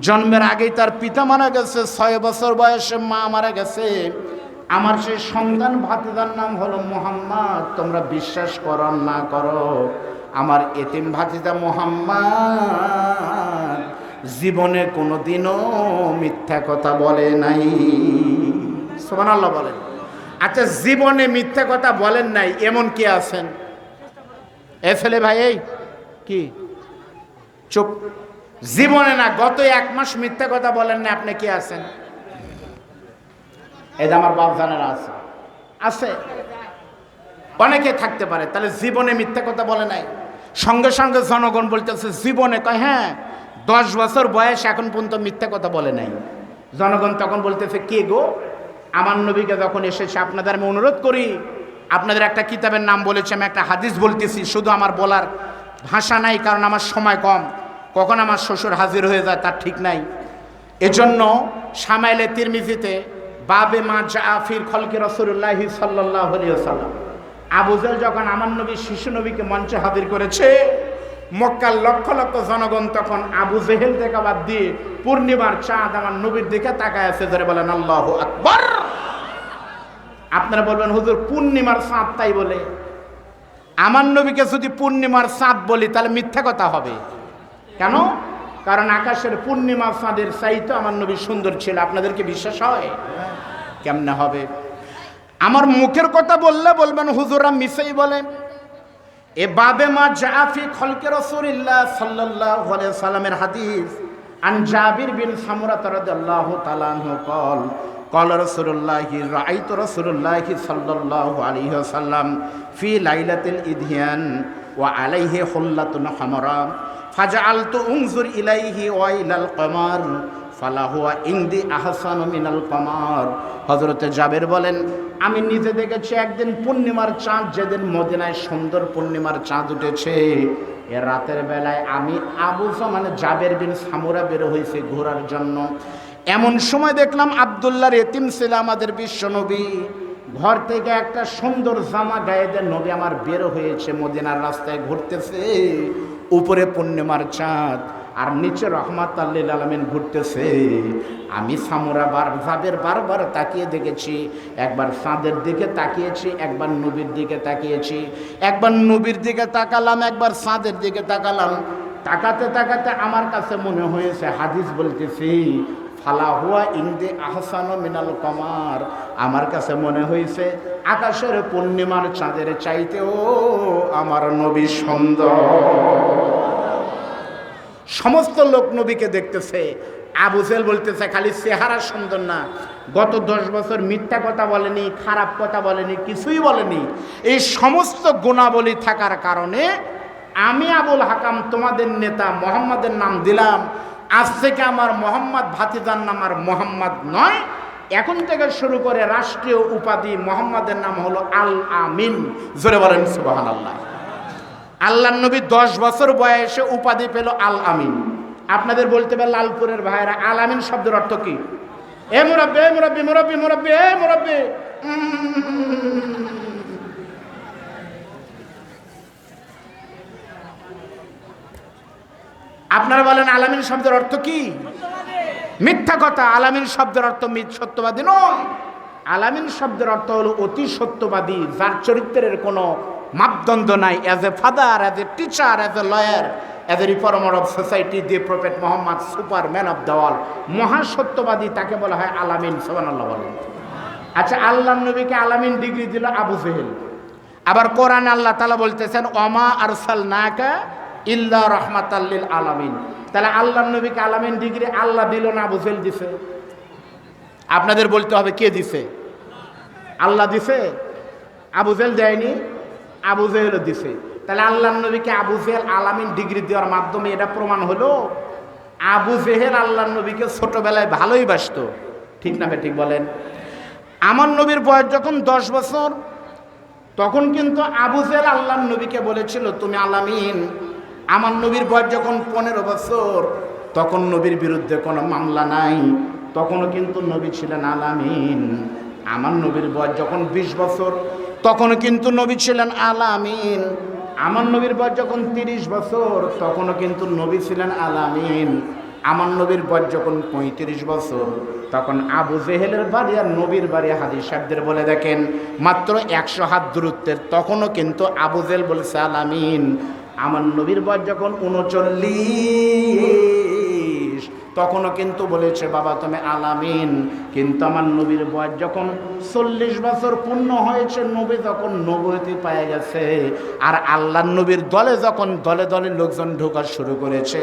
Speaker 1: জন্মের আগেই তার পিতা মারা গেছে, 6 বছর বয়সে মা মারা গেছে। আমার সেই সন্তান ভাতিজার নাম হলো মুহাম্মদ। তোমরা বিশ্বাস করো না করো, আমার এতিম ভাতিজা মুহাম্মদ জীবনে কোনোদিনও মিথ্যা কথা বলে নাই। সুবহানাল্লাহ বলেন। আচ্ছা, জীবনে মিথ্যা কথা বলেন নাই এমন কি আছেন? এ ছেলে ভাই, এই কি চুপ, জীবনে না, গত 1 মাস মিথ্যা কথা বলেন না, আপনি কি আছেন? এই যে আমার বাপ জানারা আছে, আছে, অনেকে থাকতে পারে। তাহলে জীবনে মিথ্যা কথা বলে নাই। সঙ্গে সঙ্গে জনগণ বলতেছে জীবনে, কয় হ্যাঁ 10 বছর বয়স এখন পর্যন্ত মিথ্যা কথা বলে নাই। জনগণ তখন বলতেছে, কে গো? আমার নবীকে যখন এসেছে, আপনাদের আমি অনুরোধ করি, আপনাদের একটা কিতাবের নাম বলেছি, আমি একটা হাদিস বলতেছি, শুধু আমার বলার ভাষা নাই, কারণ আমার সময় কম, কখন আমার শ্বশুর হাজির হয়ে যায় তার ঠিক নাই। এজন্য শামাইলে তিরমিজিতে বাবে মা জাফির খলকে রাসূলুল্লাহি সাল্লাল্লাহু আলাইহি ওয়াসাল্লাম, আবু জেহেল যখন আমার নবী শিশু নবীকে মঞ্চে হাজির করেছে, মক্কার লক্ষ লক্ষ জনগণ তখন আবু জেহেল থেকে বাদ দিয়ে পূর্ণিমার চাঁদ আমার নবীর দিকে তাকায় আছে, ধরে বলেন আল্লাহু আকবার। আপনারা বলবেন, হুজুর পূর্ণিমার চাঁদ তাই বলে? আমার নবীকে যদি পূর্ণিমার চাঁদ বলি তাহলে মিথ্যা কথা হবে। কেন? কারণ আকাশের পূর্ণিমা চাঁদের চাইতে আমার নবী সুন্দর ছিল। আপনাদেরকে বিশ্বাস হয়? কেমনে হবে? আমার মুখের কথা বললে বলবেন হুজুররা মিছেই বলে। এ বাবে মা জাফি খলকে রাসূলুল্লাহ সাল্লাল্লাহু আলাইহি সাল্লামের হাদিস, আন জাবির বিন সামুরা রাদিয়াল্লাহু তাআলা আনহু قال قال رسول الله رأيت رسول الله صلى الله عليه وسلم في ليلة الإدهيان وعليه حلة حمراء فجعلت انظر إليه وإلى القمر فلهو عندي أحسن من القمر। হযরত জাবের বলেন, আমি নিজে দেখেছি একদিন পূর্ণিমার চাঁদ, যেদিন মদিনায় সুন্দর পূর্ণিমার চাঁদ উঠেছে, এ রাতের বেলায় আমি মানে জাবের বিন সামুরা বের হয়েছে ঘোরার জন্য। এমন সময় দেখলাম আব্দুল্লাহর এতিম ছিল আমাদের বিশ্ব নবী, ঘর থেকে একটা সুন্দর জামা গায়ে দিয়ে নবী আমার বের হয়েছে, মদিনার রাস্তায় ঘুরতেছে, উপরে পূর্ণিমার চাঁদ আর নিচে রহমাতুল লিল আলামিন ঘুরতেছে। আমি সামুরা জাবের বারবার তাকিয়ে দেখেছি, একবার চাঁদের দিকে তাকিয়েছি, একবার নবীর দিকে তাকিয়েছি, একবার নবীর দিকে তাকালাম, একবার চাঁদের দিকে তাকালাম। তাকাতে তাকাতে আমার কাছে মনে হয়েছে, হাদিস বলতেছি, ফালা হুয়া ইনদি আহসানু মিনাল কমার, আমার কাছে মনে হয়েছে আকাশের পূর্ণিমার চাঁদের চাইতেও আমার নবী সুন্দর। সমস্ত লোক নবীকে দেখতেছে। আবু জেহেল বলতেছে, খালি চেহারা সুন্দর না, গত 10 বছর মিথ্যা কথা বলেনি, খারাপ কথা বলেনি, কিছুই বলেনি। এই সমস্ত গুণাবলী থাকার কারণে আমি আবুল হাকাম তোমাদের নেতা মোহাম্মদের নাম দিলাম। আজ থেকে আমার মোহাম্মদ ভাতিজার নাম আর মোহাম্মদ নয়, এখন থেকে শুরু করে রাষ্ট্রীয় উপাধি মোহাম্মদের নাম হলো আল আমিন। জোরে বলেন সুবহানাল্লাহ। আল্লাহর নবী 10 বছর বয়সে উপাধি পেল আল আমিন। আপনাদের বলতে পারে লালপুরের ভাইরা, আল আমিন শব্দের অর্থ কি? এ মুরাব্বি, এ মুরাব্বি, মুরাব্বি, মুরাব্বি, এ মুরাব্বি। আপনারা বলেন আলামিন শব্দের অর্থ কি? মিথ্যা কথা। আলামিন শব্দের অর্থ সত্যবাদী নয়। আলামিন শব্দের অর্থ হলো অতি সত্যবাদী, যার চরিত্রের কোনো মাপদণ্ড নাই। As a father, as a teacher, as a lawyer, as a reformer of society, the prophet Muhammad super man of the world, মহাসত্যবাদী, তাকে বলা হয় আলামিন। সুবহানাল্লাহ বলেন। আচ্ছা, আল্লাহর নবীকে আলামিন ডিগ্রি দিল আবু জেহেল। আবার কোরআনে আল্লাহ তাআলা বলতেছেন, ওমা আরসালনাকা ইল্লা রাহমাতাল লিল আলামিন। তাহলে আল্লাহর নবীকে আলামিন ডিগ্রি আল্লাহ দিল না আবু জেহেল দিছে? আপনাদের বলতে হবে কে দিছে? আল্লাহ দিছে, আবু জেহেল দেয়নি, আবু জেহেলও দিছে। তাহলে আল্লাহর নবীকে আবু জেহেল আলামিন ডিগ্রি দেওয়ার মাধ্যমে এটা প্রমাণ হলো আবু জেহেল আল্লাহর নবীকে ছোটবেলায় ভালোই বাসতো। ঠিক না ঠিক বলেন? আমার নবীর বয়স যখন 10 বছর, তখন কিন্তু আবু জেহেল আল্লাহর নবীকে বলেছিল তুমি আলামিন। আমার নবীর বয়স যখন 15 বছর, তখন নবীর বিরুদ্ধে কোনো মামলা নাই, তখনও কিন্তু নবী ছিলেন আলামিন। আমার নবীর বয়স যখন 20 বছর, তখনও কিন্তু নবী ছিলেন আলামিন। আমার নবীর বয়স যখন 30 বছর, তখনও কিন্তু নবী ছিলেন আলামিন। আমার নবীর বয়স যখন 35 বছর, তখন আবু জেহেলের বাড়ি আর নবীর বাড়ি হাদিস সাহেবদের বলে দেখেন মাত্র 100 হাত দূরত্বের, তখনও কিন্তু আবু জেহেল বলছে আলামিন। আমার নবীর বয়স যখন 39, তখনও কিন্তু বলেছে বাবা তুমি আলামিন। কিন্তু আমার নবীর বয়স যখন 40 বছর পূর্ণ হয়েছে, নবী যখন নবুয়তি পেয়ে গেছে, আর আল্লাহর নবীর দলে যখন দলে দলে লোকজন ঢোকা শুরু করেছে,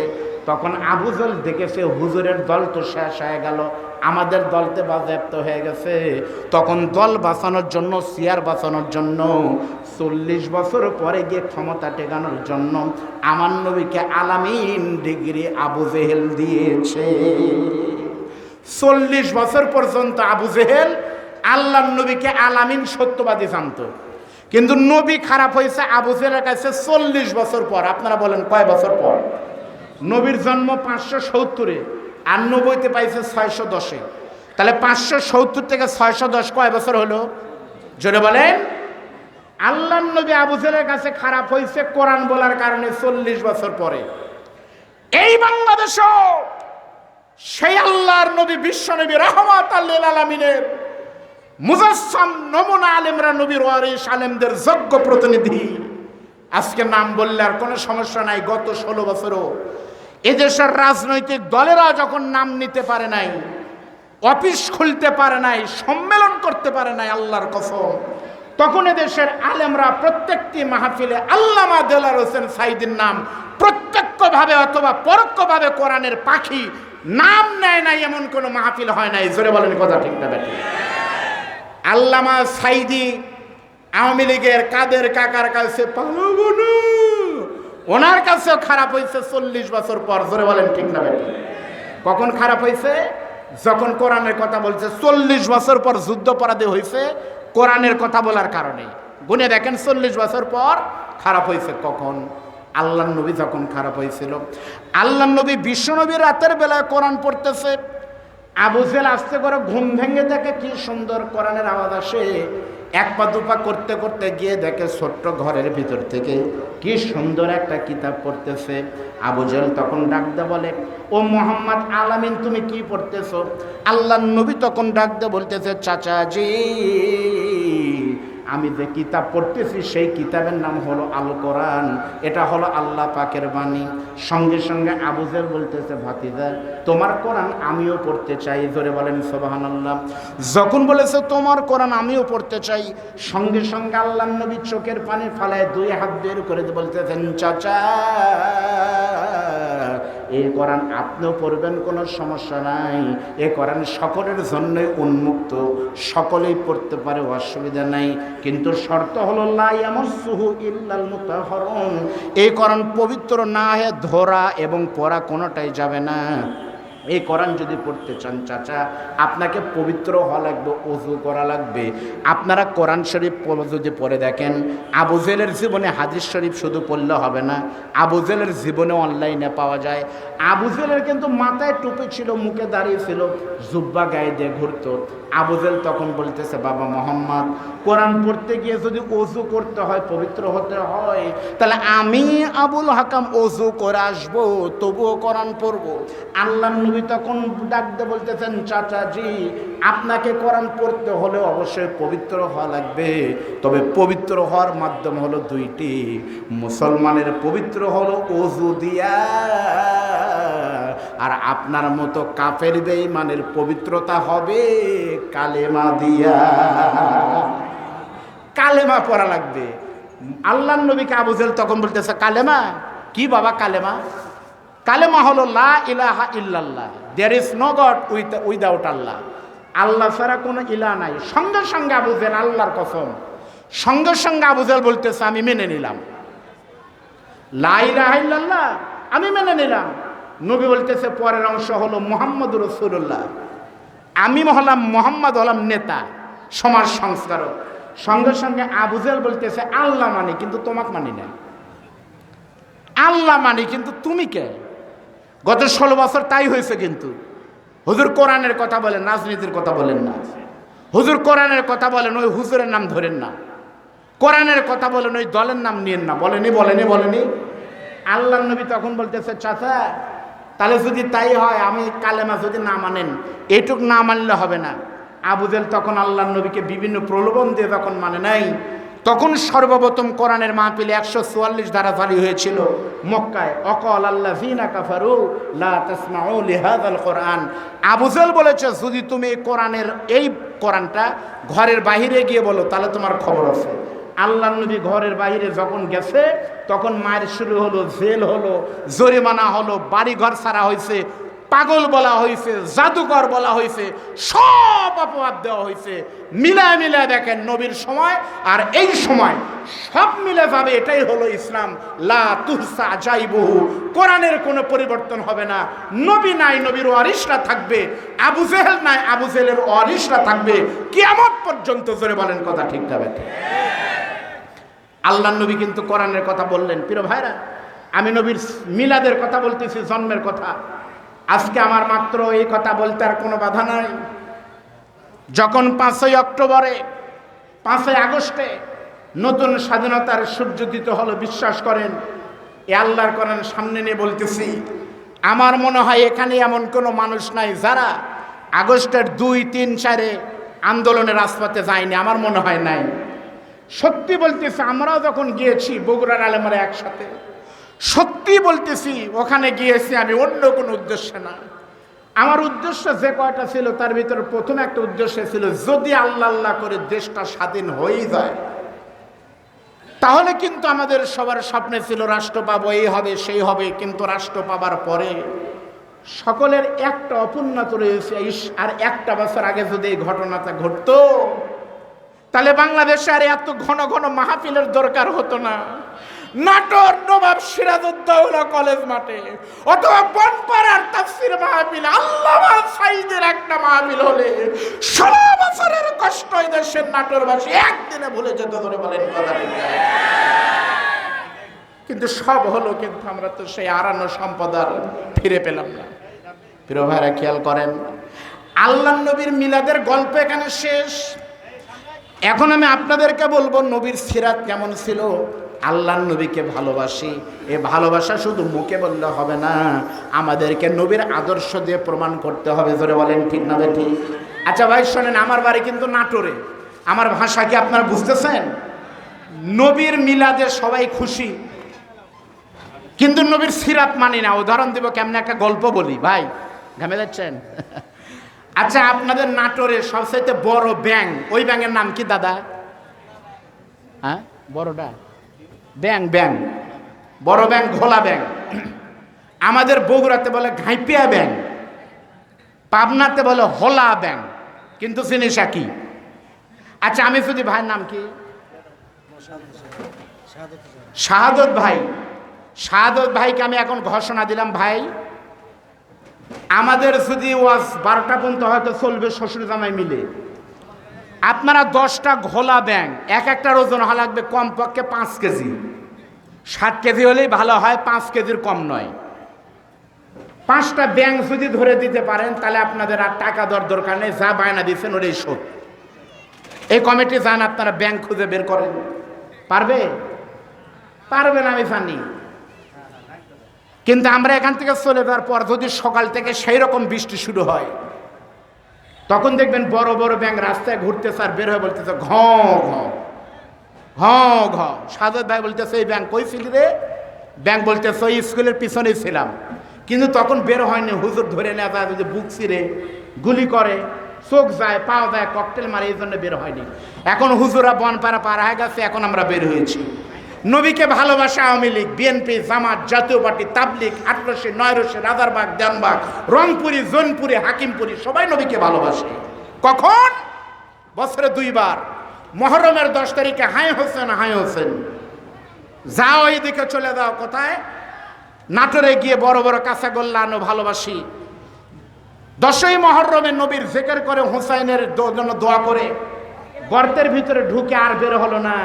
Speaker 1: তখন আবু জেহেল দেখেছে হুজুরের দল তো শেষ হয়ে গেল, আমাদের দলতে বাজেয়াপ্ত হয়ে গেছে। তখন দল বাঁচানোর জন্য, চেয়ার বাঁচানোর জন্য, 40 বছর পরে গিয়ে ক্ষমতা টেকানোর জন্য আমার নবীকে আলামিন ডিগ্রি আবু জেহেল দিয়েছে। 40 বছর পর্যন্ত আবু জেহেল আল্লাহর নবীকে আলামিন সত্যবাদী জানতো, কিন্তু নবী খারাপ হয়েছে আবু জেহেলের কাছে 40 বছর পর। আপনারা বলেন কয় বছর পর? নবীর জন্ম 570-এ, আর নবীতে পাইছে 610-এ। তাহলে 570 থেকে 610 কয় বছর হলো? জোরে বলেন। আল্লাহর নবী আবু জেহেলের কাছে খারাপ হয়েছে কোরআন বলার কারণে 40 বছর পরে। এই বাংলাদেশও সেই আল্লাহর নবী, বিশ্ব নবী রাহমাতাল লিল আলামিনের মুজাসসাম নমুনা আলেমরা, নবীর ওয়ারিস আলেমদের যোগ্য প্রতিনিধি। আজকে নাম বললে আর কোনো সমস্যা নাই। গত 16 বছরও এদেশের রাজনৈতিক দলেরা যখন নাম নিতে পারে নাই, অফিস খুলতে পারে নাই, সম্মেলন করতে পারে নাই, আল্লাহর কসম, তখন এদেশের আলেমরা প্রত্যেকটি মাহফিলে আল্লামা দেলার হোসেন সাইদির নাম প্রত্যক্ষভাবে অথবা পরোক্ষভাবে কোরআনের পাখি নাম নেয় নাই, এমন কোনো মাহফিল হয় নাই। জোরে বলেন কথা ঠিক না বেঠিক? আল্লামা সাইদি আওয়ামী লীগের কাদের কাকার কাছে পালাবো না, ওনার কাছেও খারাপ হয়েছে 40 বছর পর। জোরে বলেন ঠিক না বেঠিক? কখন খারাপ হয়েছে? যখন কোরআনের কথা বলছে। 40 বছর পর যুদ্ধাপরাধী হয়েছে কোরআনের কথা বলার কারণে। গুনে দেখেন 40 বছর পর খারাপ হয়েছে কখন? আল্লাহর নবী যখন খারাপ হয়েছিল। আল্লাহর নবী, বিশ্ব নবী রাতের বেলায় কোরআন পড়তেছে, আবু জেহেল আস্তে করে ঘুম ভেঙে দেখে কি সুন্দর কোরআনের আওয়াজ আসে। এক পা দুপা করতে করতে গিয়ে দেখে ছোট্ট ঘরের ভিতর থেকে কি সুন্দর একটা কিতাব পড়তেছে। আবু জেহেল তখন ডাক দিয়ে বলে, ও মোহাম্মদ আলামিন, তুমি কি পড়তেছো? আল্লাহর নবী তখন ডাক দিয়ে বলতেছে, চাচাজি, আমি যে কিতাব পড়তেছি সেই কিতাবের নাম হলো আল কোরআন, এটা হলো আল্লাহ পাকের বাণী। সঙ্গে সঙ্গে আবু জেহেল বলতেছে, ভাতিজা, তোমার কোরআন আমিও পড়তে চাই। জোরে বলেন সুবহানাল্লাহ। যখন বলেছে তোমার কোরআন আমিও পড়তে চাই, সঙ্গে সঙ্গে আল্লাহর নবী চোখের পানি ফালায় 2 হাত বের করে বলতেছেন, চাচা, এই কোরআন আপনিও পড়বেন, কোনো সমস্যা নাই। এই কোরআন সকলের জন্যই উন্মুক্ত, সকলেই পড়তে পারে, অসুবিধা নাই, কিন্তু শর্ত হলো লা ইয়ামাসসুহু ইল্লাল মুতাহহারুন। এই কোরআন পবিত্র না হয়ে ধরা এবং পড়া কোনোটাই যাবে না। এই কোরআন যদি পড়তে চান চাচা, আপনাকে পবিত্র হওয়া লাগবে, ওযু করা লাগবে। আপনারা কোরআন শরীফ যদি পড়ে দেখেন, আবু জেহেলের জীবনে হাদিস শরীফ শুধু পড়লে হবে না, আবু জেহেলের জীবনে অনলাইনে পাওয়া যায়। আবু জেহেলের কিন্তু মাথায় টুপি ছিল, মুখে দাঁড়িয়ে ছিল, জুব্বা গায়ে দিয়ে ঘুরতো। আবু জেহেল তখন বলতেছে, বাবা মোহাম্মদ, কোরআন পড়তে গিয়ে যদি ওযু করতে হয়, পবিত্র হতে হয়, তাহলে আমি আবুল হাকাম ওযু করে আসবো, তবুও কোরআন পড়বো। আল্লাহ নবী তখন ডাক দিয়ে বলতেছেন, চাচাজি, আপনাকে কোরআন পড়তে হলে অবশ্যই পবিত্র হওয়া লাগবে, তবে পবিত্র হওয়ার মাধ্যম হলো 2টি। মুসলমানের পবিত্র হলো ওযু দিয়া, আর আপনার মতো কাফের বেঈমানের পবিত্রতা হবে কালেমা দিয়া। কালেমা পড়া লাগবে। আল্লাহর নবীকে আবু জেহেল তখন বলতেছে, কালেমা কি বাবা? কালেমা, কালেমা হলো লা ইলাহা ইল্লাল্লাহ, there is no god without Allah, আল্লাহ ছাড়া কোনো ইলাহ নাই। সঙ্গে সঙ্গে আবু জেহেল, আল্লাহর কসম, সঙ্গে সঙ্গে আবু জেহেল বলতেছে, আমি মেনে নিলাম, লা ইলাহা ইল্লাল্লাহ আমি মেনে নিলাম। নবী বলতেছে, পরের অংশ হলো মুহাম্মদুর রাসূলুল্লাহ, আমি হলাম মুহাম্মদ, হলাম নেতা, সমাজ সংস্কারক। সঙ্গে সঙ্গে আবু জেহেল বলতেছে, আল্লাহ মানি কিন্তু তোমাকে মানি না, আল্লাহ মানি কিন্তু তুমি কে? গত 16 বছর তাই হয়েছে। কিন্তু হুজুর কোরআনের কথা বলেন, রাজনীতির কথা বলেন না। হুজুর কোরআনের কথা বলেন, ওই হুজুরের নাম ধরেন না। কোরআনের কথা বলেন, ওই দলের নাম নিয়েন না। বলেনি বলেনি বলেনি। আল্লাহর নবী তখন বলতেছে, চাচা, তাহলে যদি তাই হয়, আমি কালেমা যদি না মানেন, এইটুক না মানলে হবে না। আবু জেহেল তখন আল্লাহর নবীকে বিভিন্ন প্রলোভন দিয়ে যখন মানে নাই, তখন সর্বপ্রথম কোরআনের মাহফিলে 144 ধারা জারি হয়েছিল মক্কায়। অকাল আল্লাযীনা কাফারু লা তাসমাউ লিহাযাল কোরআন। আবু জেহেল বলেছে, যদি তুমি এই কোরআনটা ঘরের বাইরে গিয়ে বলো, তাহলে তোমার খবর আছে। আল্লাহর নবী ঘরের বাইরে যখন গেছে, তখন মায়ের শুরু হলো, জেল হলো, জরিমানা হলো, বাড়ি ঘর ছাড়া হয়েছে, পাগল বলা হয়েছে, জাদুকর বলা হয়েছে, সব অপবাদ দেওয়া হয়েছে। মিলায় মিলায় দেখেন নবীর সময় আর এই সময় সব মিলে যাবে। এটাই হলো ইসলাম। লা তুহসা জাইবুহু, কোরআনের কোনো পরিবর্তন হবে না। নবী নাই, নবীর ওয়ারিসরা থাকবে। আবু জেহেল নাই, আবু জেহেলের ওয়ারিসরা থাকবে কিয়ামত পর্যন্ত। জোরে বলেন কথা ঠিক না বেঠিক? আল্লাহর নবী কিন্তু কোরআনের কথা বললেন। প্রিয় ভাইরা, আমি নবীর মিলাদের কথা বলতেছি, জন্মের কথা। আজকে আমার মাত্র এই কথা বলতে আর কোনো বাধা নাই। যখন 5ই অক্টোবরে, 5ই আগস্টে নতুন স্বাধীনতার সূর্যোদিত হলো, বিশ্বাস করেন এ আল্লাহর কোরআন সামনে নিয়ে বলতেছি, আমার মনে হয় এখানে এমন কোনো মানুষ নাই যারা আগস্টের 2, 3, 4 আন্দোলনের রাজপথে যায়নি। আমার মনে হয় নাই। সত্যি বলতেছি, আমরাও যখন গিয়েছি বগুড়ার আলেমরা একসাথে, সত্যি বলতেছি ওখানে গিয়েছি আমি অন্য কোনো উদ্দেশ্যে না। আমার উদ্দেশ্য যে কয়টা ছিল তার ভিতরে প্রথম একটা উদ্দেশ্য ছিল, যদি আল্লাহ আল্লাহ করে দেশটা স্বাধীন হয়ে যায় তাহলে কিন্তু আমাদের সবার স্বপ্নে ছিল রাষ্ট্র পাবো, এই হবে সেই হবে। কিন্তু রাষ্ট্র পাবার পরে সকলের একটা অপূর্ণত রয়েছে, আর একটা বছর আগে যদি এই ঘটনাটা ঘটতো তাহলে বাংলাদেশে আর এত ঘন ঘন মাহফিলের দরকার হতো না। নাটোর নবাব সিরাজউদ্দৌলা কলেজ মাঠে অথবা বনপাড়ার তাফসীর মাহফিল, আল্লামা সাঈদের একটা মাহফিল হলে 16 বছরের কষ্ট এই দেশের নাটোরবাসী একদিনে ভুলে যেত। ধরে বলেন কথা ঠিক না? কিন্তু সব হলো, কিন্তু আমরা তো সেই হারানো সম্পদ আর ফিরে পেলাম না। প্রিয় ভাইরা, খেয়াল করেন, আল্লাহর নবীর মিলাদের গল্প এখানে শেষ। এখন আমি আপনাদেরকে বলবো নবীর সিরাত কেমন ছিল। আল্লাহর নবীকে ভালোবাসি, এ ভালোবাসা শুধু মুখে বললে হবে না, আমাদেরকে নবীর আদর্শ দিয়ে প্রমাণ করতে হবে। জোরে বলেন ঠিক না বেঠিক? আচ্ছা ভাই শোনেন, আমার বাড়ি কিন্তু নাটোরে। আমার ভাষা কি আপনারা বুঝতেছেন? নবীর মিলাদে সবাই খুশি, কিন্তু নবীর সিরাত মানি না। উদাহরণ দিব, কেমন একটা গল্প বলি। ভাই ঘামে যাচ্ছেন? আচ্ছা, আপনাদের নাটোরে সবচাইতে বড় ব্যাং, ওই ব্যাঙের নাম কি দাদা? হ্যাঁ, বড়টা ব্যাং, ব্যাং, বড় ব্যাং, ঘোলা ব্যাং। আমাদের বগুড়াতে বলে ঘাইপিয়া ব্যাং, পাবনাতে বলে হোলা ব্যাং, কিন্তু জিনিস একই। আচ্ছা, আমি যদি ভাইয়ের নাম কি? শাহাদত ভাই। শাহাদত ভাইকে আমি এখন ঘোষণা দিলাম, ভাই আমাদের যদি ওয়াজ 12টা পর্যন্ত হয়তো চলবে শ্বশুর জামাই মিলে। আপনারা 10টা ঘোলা ব্যাং, এক একটার ওজন হওয়া লাগবে কমপক্ষে 5 কেজি। 7 কেজি হলেই ভালো হয়, 5 কেজির কম নয়। 5টা ব্যাং যদি ধরে দিতে পারেন তাহলে আপনাদের আর টাকা দেওয়ার দরকার নেই, যা বায়না দিচ্ছেন ওটাই শোধ। এই কমিটি যান, আপনারা ব্যাংক খুঁজে বের করেন। পারবে? পারবেন আমি জানি। কিন্তু আমরা এখান থেকে চলে যাওয়ার পর যদি সকাল থেকে সেই রকম বৃষ্টি শুরু হয়, তখন দেখবেন বড় বড় ব্যাঙ রাস্তায় ঘুরতেছে আর বের হয়ে বলতেছে ঘ ঘ ঘ ঘ। সাদত ভাই বলতেছে, এই ব্যাঙ কই ছিলি রে? ব্যাঙ বলতেছে, ওই স্কুলের পিছনেই ছিলাম। কিন্তু তখন বের হয়নি, হুজুর ধরে নেওয়া যায়, যদি বুক ছিঁড়ে গুলি করে, চোখ যায়, পাও যায়, ককটেল মারে, এই জন্য বের হয়নি। এখন হুজুরা বনপাড়া পার হয়ে গেছে, এখন আমরা বের হয়েছি। নবীকে ভালোবাসা আওয়ামী লীগ, বিএনপি, জামাত, জাতীয় পার্টি, তাবলিগ, আটরশি, নয়রশি, রাজারবাগ, দেনবাগ, রংপুরি, জোনপুরি, হাকিমপুরি, সবাই নবীকে ভালোবাসে। কখন? বছরে 2 বার। মহরমের 10 তারিখে হাই হোসেন, হাই হোসেন। যাও এইদিকে চলে যাও। কোথায়? নাটোরে গিয়ে বড় বড় কাঁচাগোল্লা আনো, ভালোবাসি। 10ই মহরমে নবীর জিকির করে, হুসাইনের জন্য দোয়া করে, গর্তের ভিতরে ঢুকে আর বের হলো না।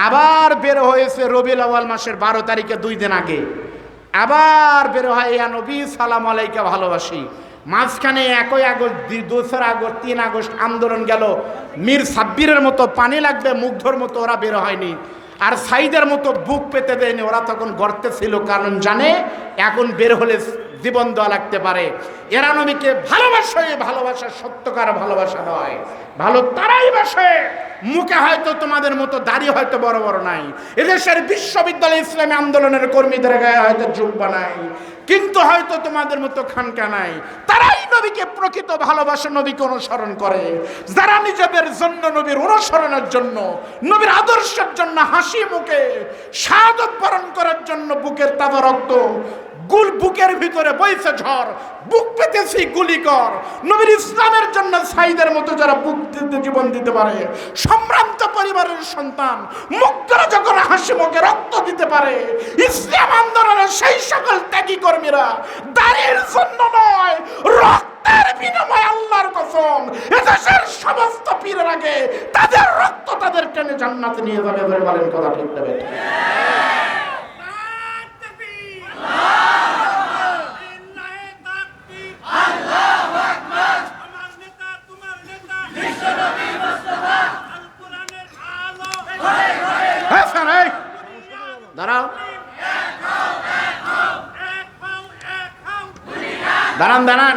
Speaker 1: আবার বের হয়েছে রবিউল আউয়াল মাসের 12 তারিখে, 2 দিন আগে। আবার বের হয়, ইয়া নবী সালাম আলাইকা ভালোবাসি। মাঝখানে 1 আগস্ট, 2 আগস্ট, 3 আগস্ট আন্দোলন গেল। মীর সাব্বিরের মতো পানি লাগবে মুগ্ধর মতো ওরা বের হয়নি, আর সাইদের মতো বুক পেতে দেয়নি। ওরা তখন গর্তে ছিল, কারণ জানে এখন বের হলে জীবন দেওয়া লাগতে পারে। এরা নবীকে ভালোবাসে, ভালোবাসা সত্যকার ভালোবাসা নয়। ভালো তারাই বাসে, মুখে হয়তো তোমাদের মতো দাড়ি হয়তো বড় বড় নাই, এদেশের বিশ্ববিদ্যালয় ইসলামী আন্দোলনের কর্মীদের গায়ে হয়তো জুব্বা নাই, কিন্তু হয়তো তোমাদের মতো খানকা নাই। তারাই নবীকে প্রকৃত ভালোবাসা, নবীকে অনুসরণ করে। যারা নিজেদের জন্য, নবীর অনুসরণের জন্য, নবীর আদর্শের জন্য হাসি মুখে শাহাদত বরণ করার জন্য বুকের তাজা রক্ত বুকের ভিতরে বইছে ঝড়, বুক পেতেছি গুলি কর। নবীর ইসলামের জন্য সাইদের মতো যারা বুক দিতে জীবন দিতে পারে, সম্ভ্রান্ত পরিবারের সন্তান মুক্তরা যখন হাসি মুখে রক্ত দিতে পারে, ইসলাম আন্দোলনের সেই সকল ত্যাগী কর্মীরা দাড়ির জন্য নয়, রক্তের বিনিময়ে আল্লাহর কসম এদেশের সমস্ত পীরের আগে তাদের রক্ত তাদের টেনে জান্নাতে নিয়ে যাবে। ধরে বলেন কথা ঠিক না বেঠিক? দাঁড়াও, দাঁড়ান দাঁড়ান,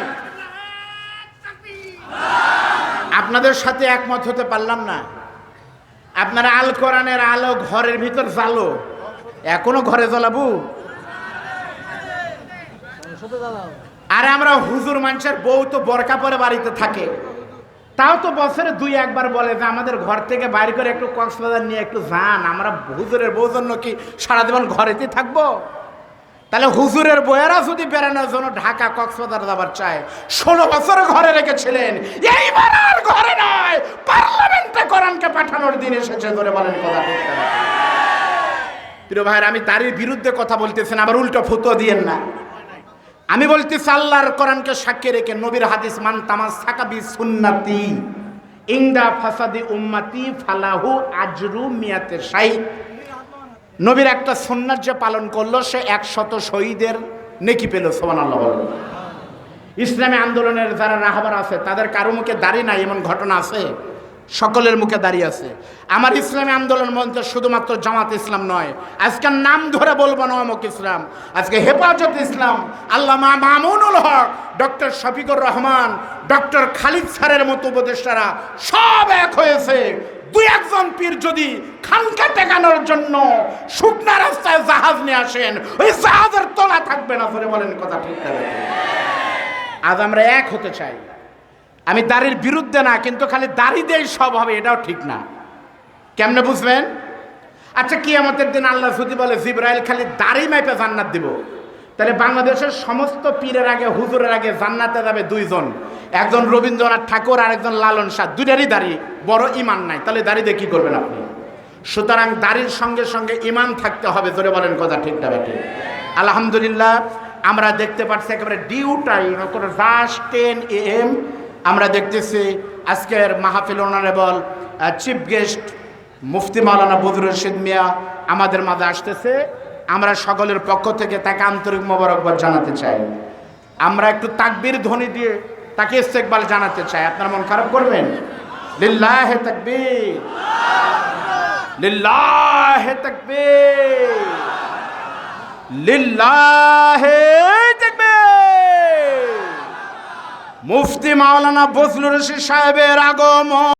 Speaker 1: আপনাদের সাথে একমত হতে পারলাম না। আপনারা আল কোরআনের আলো ঘরের ভিতর জ্বালো, এখনো ঘরে জ্বালাবো? আরে আমরা হুজুর মানুষের বউ তো বোরকা পরে বাড়িতে থাকে, তাও তো বছরে 2 একবার বলে যে আমাদের ঘর থেকে বাইরে করে একটু কক্সবাজার নিয়ে একটু যান। আমরা হুজুরের বউ জন্য কি সারা জীবন ঘরেতেই থাকবো? তাহলে হুজুরের বউয়েরা যদি বেড়ানোর জন্য ঢাকা কক্সবাজার যাবার চায়, 16 বছর ঘরে রেখেছিলেন, এইবার আর ঘরে নয়, পার্লামেন্টে কোরআনকে পাঠানোর দিন এসেছে। ধরে বলেন কথা ঠিক না? প্রিয় ভাইয়ের, আমি তারই বিরুদ্ধে কথা বলতেছেন, আবার উল্টো ফতোয়া দিয়েন না। আমি বলতেছি আল্লাহর কোরআনকে সাক্ষী রেখে নবীর হাদিস মান তামাসসাকা বি সুন্নতি ইনদা ফাসাদি উম্মতি ফালাহু আজরু মিয়াতে শাহীদ। নবীর একটা সুন্নাত যে পালন করলো সে 100 শহীদের নেকি পেল। সুবহানাল্লাহ বলেন। ইসলামী আন্দোলনের যারা রাহবার আছে তাদের কারো মুখে দাড়ি নাই এমন ঘটনা আছে? সকলের মুখে দাঁড়িয়ে আছে। আমার ইসলামী আন্দোলন মঞ্চে শুধুমাত্র জামাত ইসলাম নয়, আজকে নাম ধরে বলবো না অমুক ইসলাম, আজকে হেফাজত ইসলাম, আল্লামা মামুনুল হক, ডক্টর শফিকুর রহমান, ডক্টর খালিদ স্যারের মতো উপদেষ্টারা সব এক হয়েছে। 2-1 পীর যদি খানকা টেকানোর জন্য শুকনা রাস্তায় জাহাজ নিয়ে আসেন, ওই জাহাজের তলা থাকবে না। ধরে বলেন কথা ঠিক না? আজ আমরা এক হতে চাই। আমি দাড়ির বিরুদ্ধে না, কিন্তু খালি দাড়ি দিয়েই সব হবে এটাও ঠিক না। কেমনে বুঝবেন? আচ্ছা, কিয়ামতের দিন আল্লাহ যদি বলে জিবরাইল খালি দাড়ি মাইপে জান্নাত দিব, তাহলে বাংলাদেশের সমস্ত পীরের আগে হুজুরের আগে জান্নাতে যাবে 2 জন, একজন রবীন্দ্রনাথ ঠাকুর আর একজন লালন শাহ। 2টারই দাড়ি, বড় ইমান নাই, তাহলে দাড়ি দিয়ে কি করবেন আপনি? সুতরাং দাড়ির সঙ্গে সঙ্গে ইমান থাকতে হবে। জোরে বলেন কথা ঠিক না বেঠিক? আলহামদুলিল্লাহ, আমরা দেখতে পাচ্ছি একেবারে ডিউ টাইম, জাস্ট 10 AM আমরা দেখতেছি আজকের মাহফিল অনারেবল চিফ গেস্ট মুফতি মাওলানা বদরুল রশিদ মিয়া আমাদের মাঝে আসতেছে। আমরা সকলের পক্ষ থেকে তাকে আন্তরিক মোবারকবাদ জানাতে চাই। আমরা একটু তাকবীর ধ্বনি দিয়ে তাকে ইস্তেকবাল জানাতে চাই। আপনার মন খারাপ করবেন? লিল্লাহে তাকবীর, লিল্লাহে তাকবীর, লিল্লাহে তাকবীর। মুফতি মাওলানা বজলুর রশিদ সাহেবের আগমন।